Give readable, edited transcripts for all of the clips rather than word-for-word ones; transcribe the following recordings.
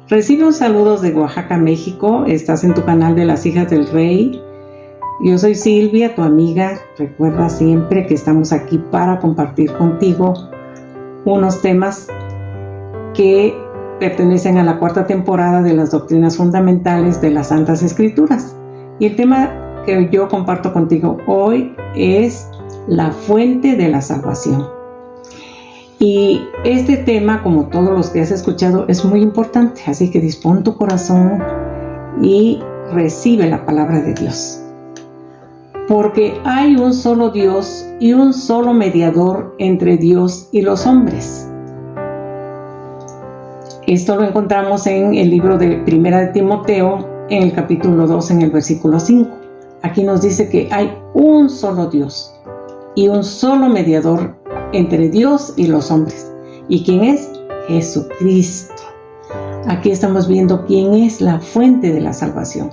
Recibe un saludo de Oaxaca, México. Estás en tu canal de las Hijas del Rey. Yo soy Silvia, tu amiga. Recuerda siempre que estamos aquí para compartir contigo unos temas que pertenecen a la 4ª temporada de las doctrinas fundamentales de las Santas Escrituras. Y el tema que yo comparto contigo hoy es la fuente de la salvación. Y este tema, como todos los que has escuchado, es muy importante, así que dispón tu corazón y recibe la palabra de Dios. Porque hay un solo Dios y un solo mediador entre Dios y los hombres. Esto lo encontramos en el libro de Primera de Timoteo, en el capítulo 2, en el versículo 5. Aquí nos dice que hay un solo Dios y un solo mediador entre Dios y los hombres. ¿Y quién es? Jesucristo. Aquí estamos viendo quién es la fuente de la salvación.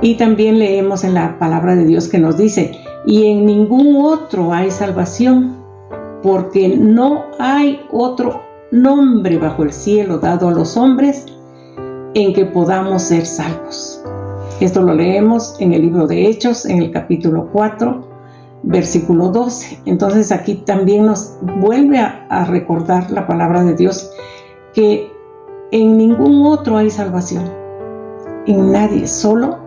Y también leemos en la palabra de Dios que nos dice: y en ningún otro hay salvación, porque no hay otro nombre bajo el cielo dado a los hombres en que podamos ser salvos. Esto lo leemos en el libro de Hechos, en el capítulo 4, versículo 12. Entonces aquí también nos vuelve a recordar la palabra de Dios que en ningún otro hay salvación, en nadie, solo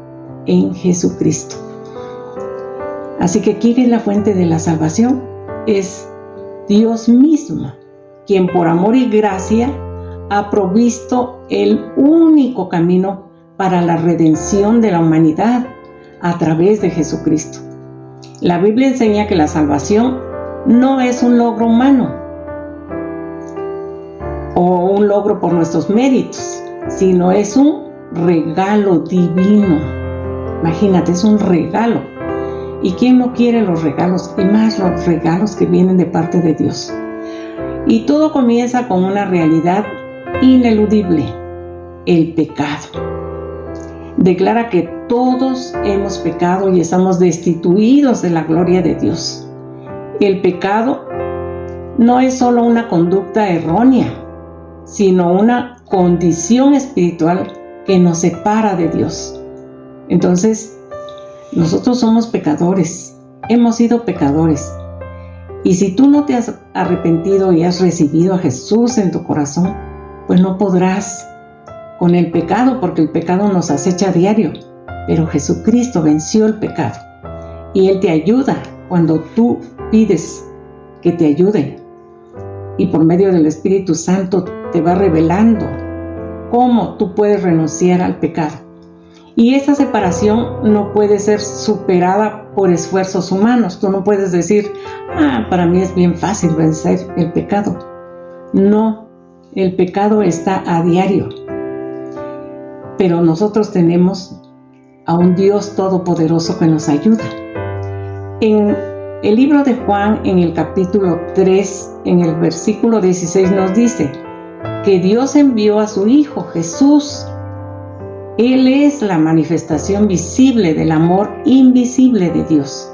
en Jesucristo. Así que ¿quién es la fuente de la salvación? Es Dios mismo, quien por amor y gracia ha provisto el único camino para la redención de la humanidad a través de Jesucristo. La Biblia enseña que la salvación no es un logro humano o un logro por nuestros méritos, sino es un regalo divino. Imagínate, es un regalo. ¿Y quién no quiere los regalos? Y más los regalos que vienen de parte de Dios. Y todo comienza con una realidad ineludible: el pecado. Declara que todos hemos pecado y estamos destituidos de la gloria de Dios. El pecado no es solo una conducta errónea, sino una condición espiritual que nos separa de Dios. Entonces, nosotros somos pecadores, hemos sido pecadores. Y si tú no te has arrepentido y has recibido a Jesús en tu corazón, pues no podrás con el pecado, porque el pecado nos acecha a diario. Pero Jesucristo venció el pecado y Él te ayuda cuando tú pides que te ayude. Y por medio del Espíritu Santo te va revelando cómo tú puedes renunciar al pecado. Y esa separación no puede ser superada por esfuerzos humanos. Tú no puedes decir: para mí es bien fácil vencer el pecado. No, el pecado está a diario. Pero nosotros tenemos a un Dios todopoderoso que nos ayuda. En el libro de Juan, en el capítulo 3, en el versículo 16, nos dice que Dios envió a su Hijo Jesús. Él es la manifestación visible del amor invisible de Dios.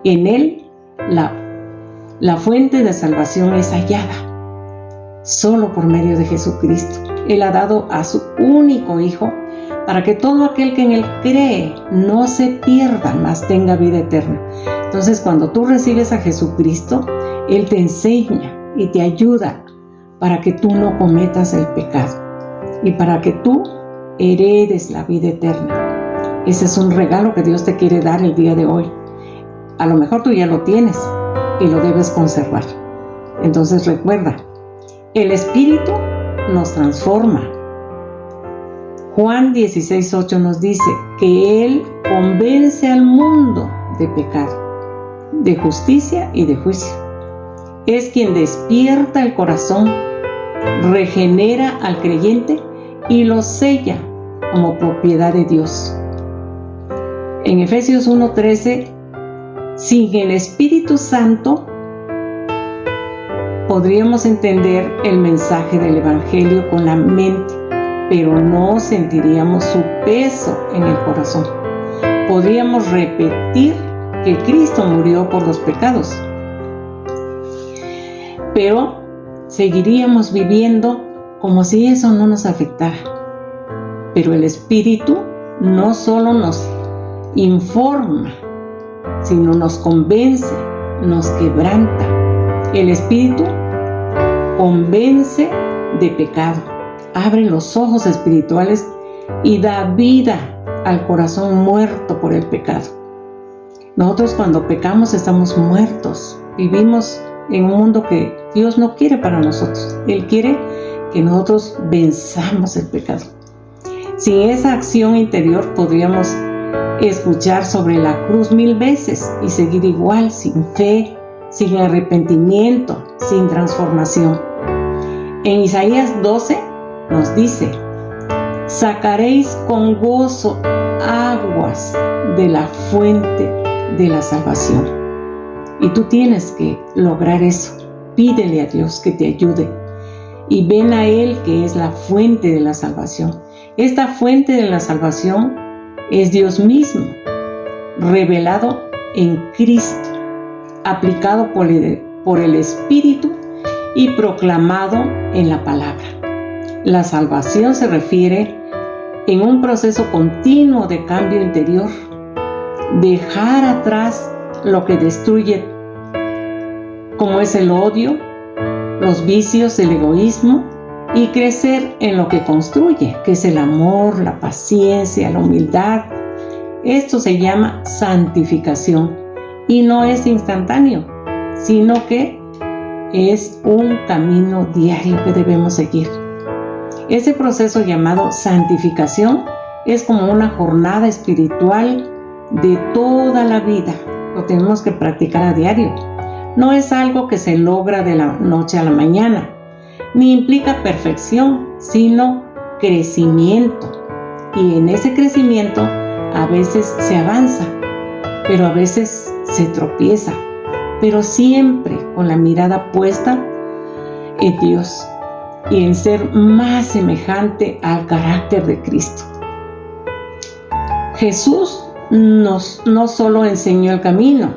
En Él, la fuente de salvación es hallada, solo por medio de Jesucristo. Él ha dado a su único Hijo para que todo aquel que en Él cree no se pierda, mas tenga vida eterna. Entonces, cuando tú recibes a Jesucristo, Él te enseña y te ayuda para que tú no cometas el pecado y para que tú heredes la vida eterna. Ese es un regalo que Dios te quiere dar el día de hoy. A lo mejor tú ya lo tienes y lo debes conservar. Entonces recuerda, el Espíritu nos transforma. Juan 16:8 nos dice que Él convence al mundo de pecado, de justicia y de juicio. Es quien despierta el corazón, regenera al creyente y lo sella como propiedad de Dios. En Efesios 1:13, sin el Espíritu Santo podríamos entender el mensaje del Evangelio con la mente, pero no sentiríamos su peso en el corazón. Podríamos repetir que Cristo murió por los pecados, pero seguiríamos viviendo como si eso no nos afectara. Pero el Espíritu no solo nos informa, sino nos convence, nos quebranta. El Espíritu convence de pecado, abre los ojos espirituales y da vida al corazón muerto por el pecado. Nosotros cuando pecamos estamos muertos, vivimos en un mundo que Dios no quiere para nosotros. Él quiere que nosotros venzamos el pecado. Sin esa acción interior podríamos escuchar sobre la cruz 1000 veces y seguir igual, sin fe, sin arrepentimiento, sin transformación. En Isaías 12 nos dice: sacaréis con gozo aguas de la fuente de la salvación. Y tú tienes que lograr eso. Pídele a Dios que te ayude y ven a Él, que es la fuente de la salvación. Esta fuente de la salvación es Dios mismo, revelado en Cristo, aplicado por el Espíritu y proclamado en la palabra. La salvación se refiere en un proceso continuo de cambio interior, dejar atrás lo que destruye, como es el odio, los vicios, el egoísmo, y crecer en lo que construye, que es el amor, la paciencia, la humildad. Esto se llama santificación y no es instantáneo, sino que es un camino diario que debemos seguir. Ese proceso llamado santificación es como una jornada espiritual de toda la vida. Lo tenemos que practicar a diario. No es algo que se logra de la noche a la mañana, ni implica perfección, sino crecimiento. Y en ese crecimiento a veces se avanza, pero a veces se tropieza, pero siempre con la mirada puesta en Dios y en ser más semejante al carácter de Cristo. Jesús no solo enseñó el camino,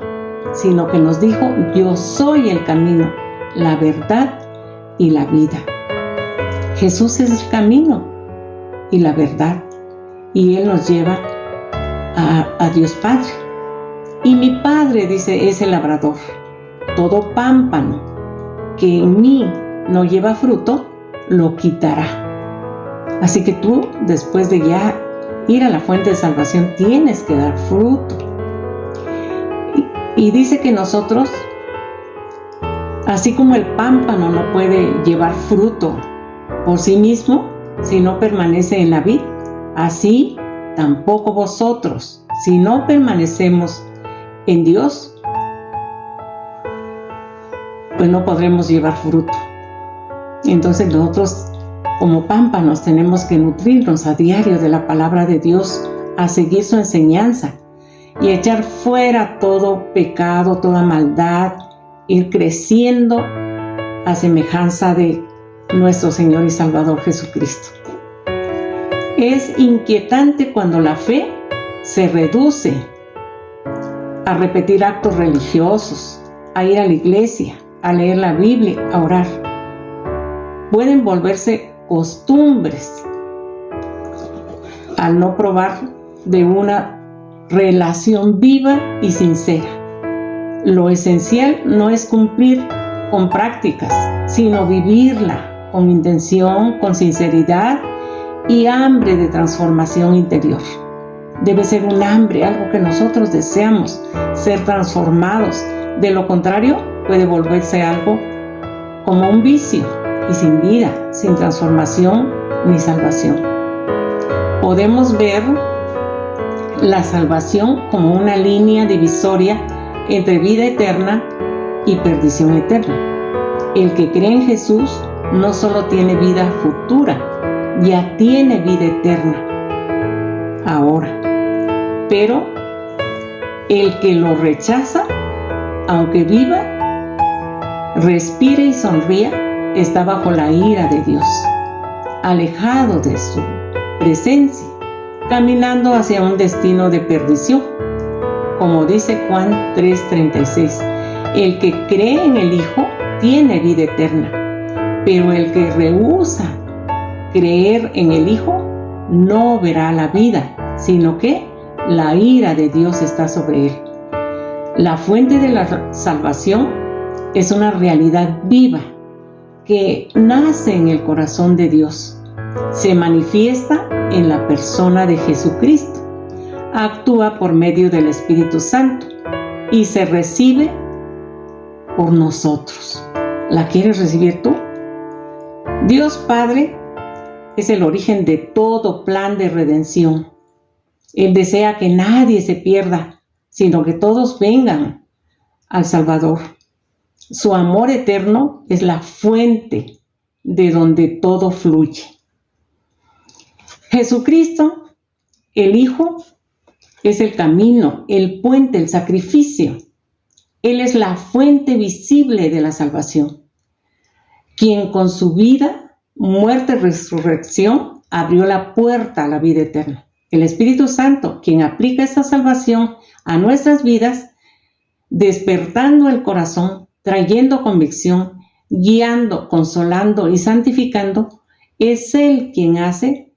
sino que nos dijo: yo soy el camino, la verdad y la vida. Jesús es el camino y la verdad, y Él nos lleva a Dios Padre. Y mi Padre, dice, es el labrador. Todo pámpano que en mí no lleva fruto, lo quitará. Así que tú, después de ya ir a la fuente de salvación, tienes que dar fruto. Y dice que nosotros, así como el pámpano no puede llevar fruto por sí mismo si no permanece en la vid, así tampoco vosotros, si no permanecemos en Dios, pues no podremos llevar fruto. Entonces nosotros, como pámpanos, tenemos que nutrirnos a diario de la palabra de Dios, a seguir su enseñanza y echar fuera todo pecado, toda maldad, ir creciendo a semejanza de nuestro Señor y Salvador Jesucristo. Es inquietante cuando la fe se reduce a repetir actos religiosos, a ir a la iglesia, a leer la Biblia, a orar. Pueden volverse costumbres al no probar de una relación viva y sincera. Lo esencial no es cumplir con prácticas, sino vivirla con intención, con sinceridad y hambre de transformación interior. Debe ser un hambre, algo que nosotros deseamos, ser transformados. De lo contrario, puede volverse algo como un vicio y sin vida, sin transformación ni salvación. Podemos ver la salvación como una línea divisoria entre vida eterna y perdición eterna. El que cree en Jesús no solo tiene vida futura, ya tiene vida eterna ahora. Pero el que lo rechaza, aunque viva, respire y sonría, está bajo la ira de Dios, alejado de su presencia, caminando hacia un destino de perdición. Como dice Juan 3:36, el que cree en el Hijo tiene vida eterna, pero el que rehúsa creer en el Hijo, no verá la vida, sino que la ira de Dios está sobre él. La fuente de la salvación es una realidad viva que nace en el corazón de Dios. Se manifiesta en la persona de Jesucristo. Actúa por medio del Espíritu Santo y se recibe por nosotros. ¿La quieres recibir tú? Dios Padre es el origen de todo plan de redención. Él desea que nadie se pierda, sino que todos vengan al Salvador. Su amor eterno es la fuente de donde todo fluye. Jesucristo, el Hijo, es el camino, el puente, el sacrificio. Él es la fuente visible de la salvación, quien con su vida, muerte y resurrección abrió la puerta a la vida eterna. El Espíritu Santo, quien aplica esta salvación a nuestras vidas, despertando el corazón, trayendo convicción, guiando, consolando y santificando, es Él quien hace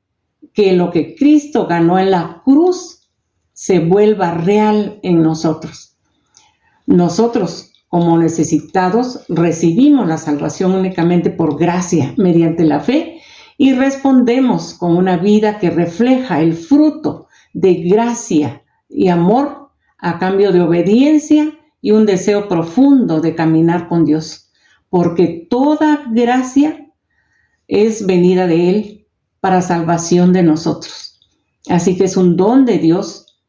que lo que Cristo ganó en la cruz se vuelva real en nosotros. Nosotros, como necesitados, recibimos la salvación únicamente por gracia, mediante la fe, y respondemos con una vida que refleja el fruto de gracia y amor a cambio de obediencia y un deseo profundo de caminar con Dios, porque toda gracia es venida de Él para salvación de nosotros. Así que es un don de Dios,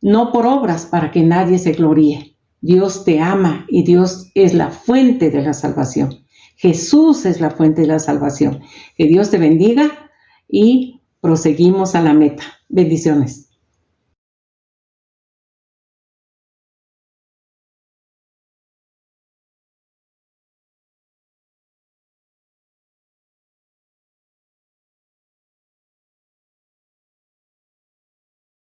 no por obras para que nadie se gloríe. Dios te ama y Dios es la fuente de la salvación. Jesús es la fuente de la salvación. Que Dios te bendiga y proseguimos a la meta. Bendiciones.